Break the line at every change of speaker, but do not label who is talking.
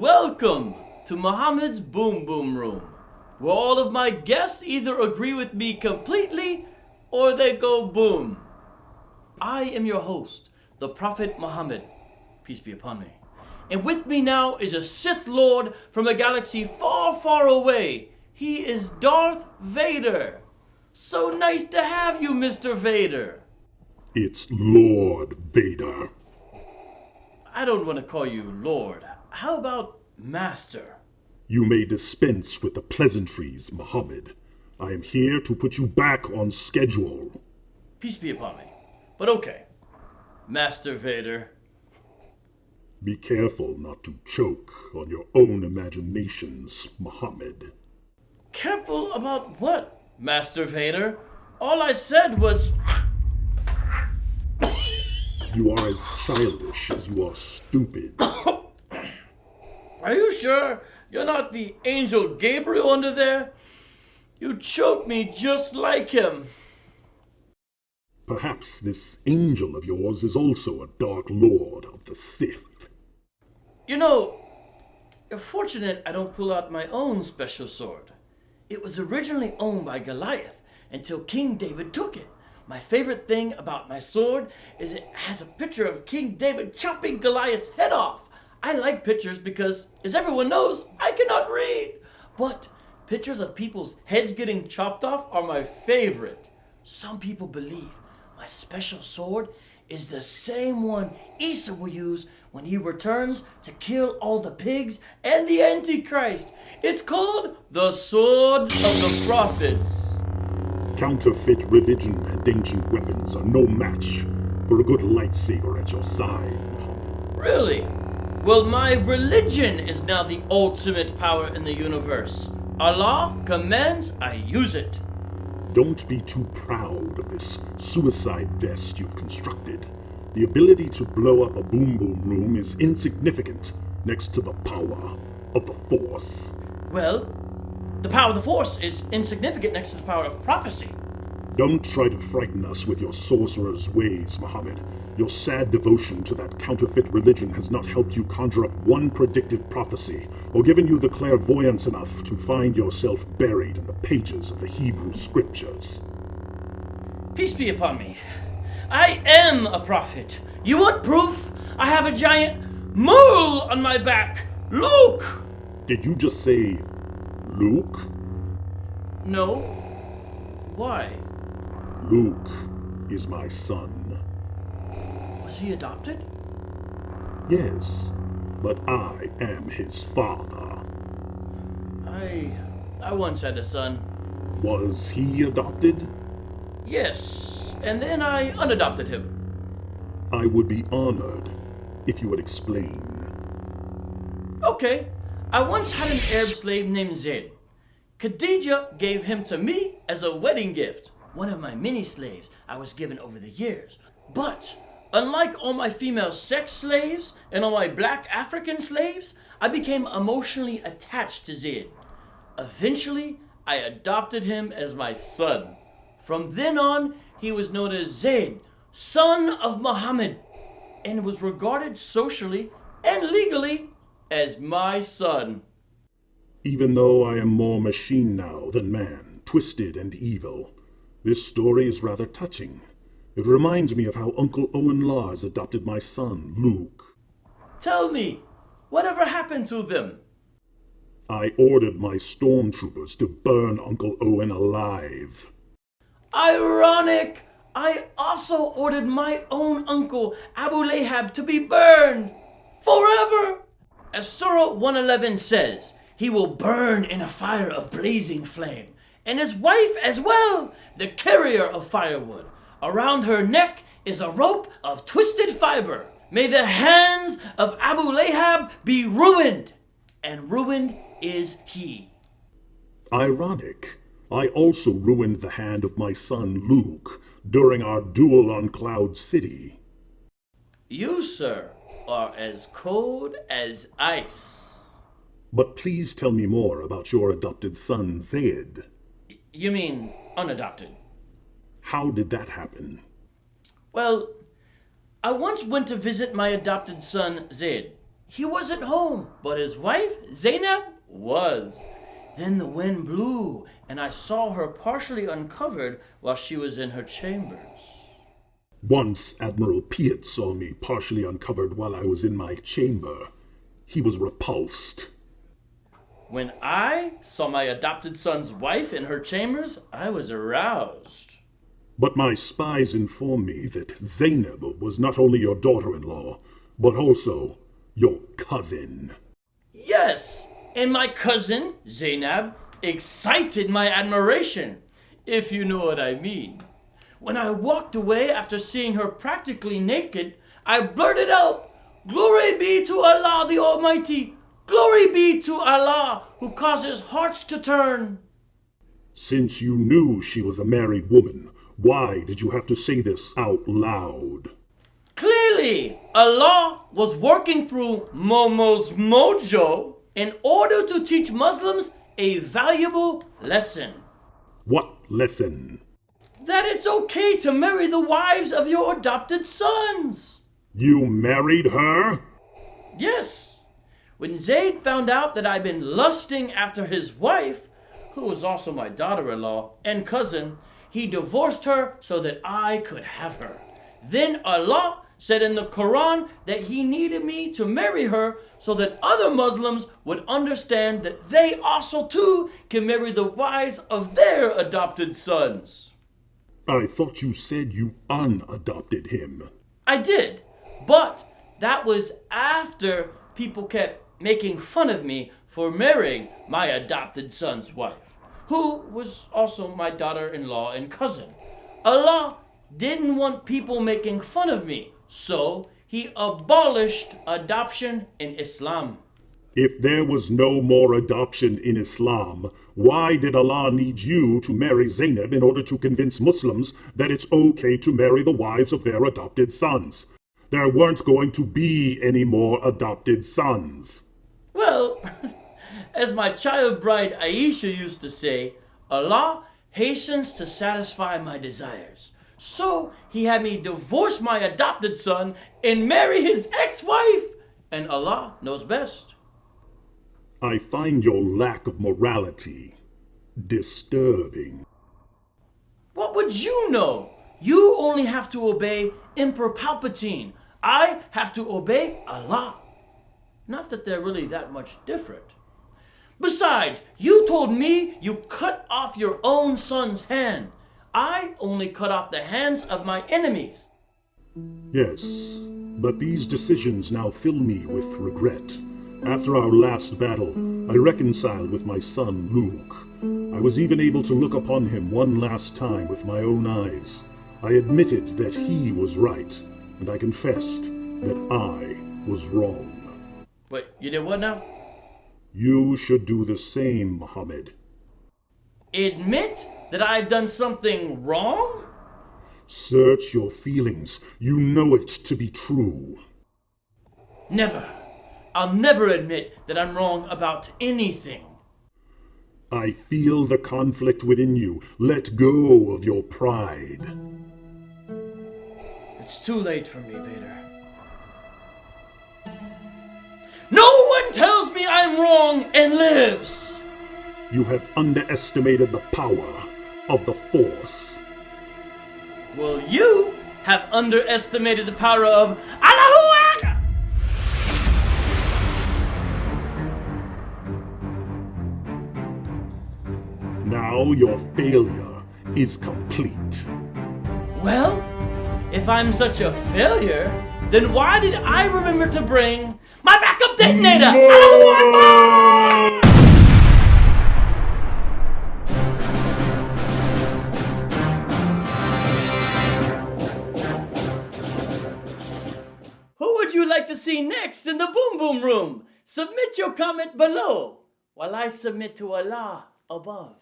Welcome to Muhammad's Boom Boom Room, where all of my guests either agree with me completely or they go boom. I am your host, the Prophet Muhammad, peace be upon me. And with me now is a Sith Lord from a galaxy far, far away. He is Darth Vader. So nice to have you, Mr. Vader.
It's Lord Vader.
I don't want to call you Lord. How about Master?
You may dispense with the pleasantries, Muhammad. I am here to put you back on schedule.
Peace be upon me. But okay, Master Vader.
Be careful not to choke on your own imaginations, Muhammad.
Careful about what, Master Vader? All I said was...
You are as childish as you are stupid.
Are you sure you're not the angel Gabriel under there? You choked me just like him.
Perhaps this angel of yours is also a Dark Lord of the Sith.
You know, you're fortunate I don't pull out my own special sword. It was originally owned by Goliath until King David took it. My favorite thing about my sword is it has a picture of King David chopping Goliath's head off. I like pictures because, as everyone knows, I cannot read. But pictures of people's heads getting chopped off are my favorite. Some people believe my special sword is the same one Isa will use when he returns to kill all the pigs and the Antichrist. It's called the Sword of the Prophets.
Counterfeit religion and ancient weapons are no match for a good lightsaber at your side, Muhammad.
Really? Well, my religion is now the ultimate power in the universe. Allah commands I use it.
Don't be too proud of this suicide vest you've constructed. The ability to blow up a boom boom room is insignificant next to the power of the Force.
Well, the power of the Force is insignificant next to the power of prophecy.
Don't try to frighten us with your sorcerer's ways, Muhammad. Your sad devotion to that counterfeit religion has not helped you conjure up one predictive prophecy, or given you the clairvoyance enough to find yourself buried in the pages of the Hebrew scriptures.
Peace be upon me. I am a prophet. You want proof? I have a giant mole on my back. Luke!
Did you just say Luke?
No. Why?
Luke is my son.
Was he adopted?
Yes, but I am his father.
I once had a son.
Was he adopted?
Yes, and then I unadopted him.
I would be honored if you would explain.
Okay, I once had an Arab slave named Zaid. Khadija gave him to me as a wedding gift. One of my many slaves I was given over the years. But unlike all my female sex slaves and all my black African slaves, I became emotionally attached to Zaid. Eventually, I adopted him as my son. From then on, he was known as Zaid, son of Muhammad, and was regarded socially and legally as my son.
Even though I am more machine now than man, twisted and evil, this story is rather touching. It reminds me of how Uncle Owen Lars adopted my son, Luke.
Tell me, whatever happened to them?
I ordered my stormtroopers to burn Uncle Owen alive.
Ironic! I also ordered my own uncle, Abu Lahab, to be burned forever. As Surah 111 says, he will burn in a fire of blazing flame, and his wife as well, the carrier of firewood. Around her neck is a rope of twisted fiber. May the hands of Abu Lahab be ruined, and ruined is he.
Ironic. I also ruined the hand of my son Luke during our duel on Cloud City.
You, sir, are as cold as ice.
But please tell me more about your adopted son, Zaid.
You mean unadopted?
How did that happen?
Well, I once went to visit my adopted son, Zaid. He wasn't home, but his wife, Zainab, was. Then the wind blew, and I saw her partially uncovered while she was in her chambers.
Once Admiral Piet saw me partially uncovered while I was in my chamber. He was repulsed.
When I saw my adopted son's wife in her chambers, I was aroused.
But my spies informed me that Zainab was not only your daughter-in-law, but also your cousin.
Yes, and my cousin, Zainab, excited my admiration, if you know what I mean. When I walked away after seeing her practically naked, I blurted out, "Glory be to Allah the Almighty! Glory be to Allah who causes hearts to turn!"
Since you knew she was a married woman, why did you have to say this out loud?
Clearly, Allah was working through Momo's mojo in order to teach Muslims a valuable lesson.
What lesson?
That it's okay to marry the wives of your adopted sons.
You married her?
Yes. When Zayd found out that I'd been lusting after his wife, who was also my daughter-in-law and cousin, he divorced her so that I could have her. Then Allah said in the Quran that he needed me to marry her so that other Muslims would understand that they also too can marry the wives of their adopted sons.
I thought you said you unadopted him.
I did, but that was after people kept making fun of me for marrying my adopted son's wife, who was also my daughter-in-law and cousin. Allah didn't want people making fun of me, so he abolished adoption in Islam.
If there was no more adoption in Islam, why did Allah need you to marry Zainab in order to convince Muslims that it's okay to marry the wives of their adopted sons? There weren't going to be any more adopted sons.
Well, as my child bride Aisha used to say, Allah hastens to satisfy my desires. So he had me divorce my adopted son and marry his ex-wife. And Allah knows best.
I find your lack of morality disturbing.
What would you know? You only have to obey Emperor Palpatine. I have to obey Allah. Not that they're really that much different. Besides, you told me you cut off your own son's hand. I only cut off the hands of my enemies.
Yes, but these decisions now fill me with regret. After our last battle, I reconciled with my son Luke. I was even able to look upon him one last time with my own eyes. I admitted that he was right, and I confessed that I was wrong.
Wait, you did what now?
You should do the same, Muhammad.
Admit that I've done something wrong?
Search your feelings. You know it to be true.
Never. I'll never admit that I'm wrong about anything.
I feel the conflict within you. Let go of your pride.
It's too late for me, Vader. No one tells me I'm wrong and lives!
You have underestimated the power of the Force.
Well, you have underestimated the power of Allahu Akbar!
Now your failure is complete.
Well, if I'm such a failure, then why did I remember to bring my backup detonator? Allahu Akbar! Who would you like to see next in the Boom Boom Room? Submit your comment below while I submit to Allah above.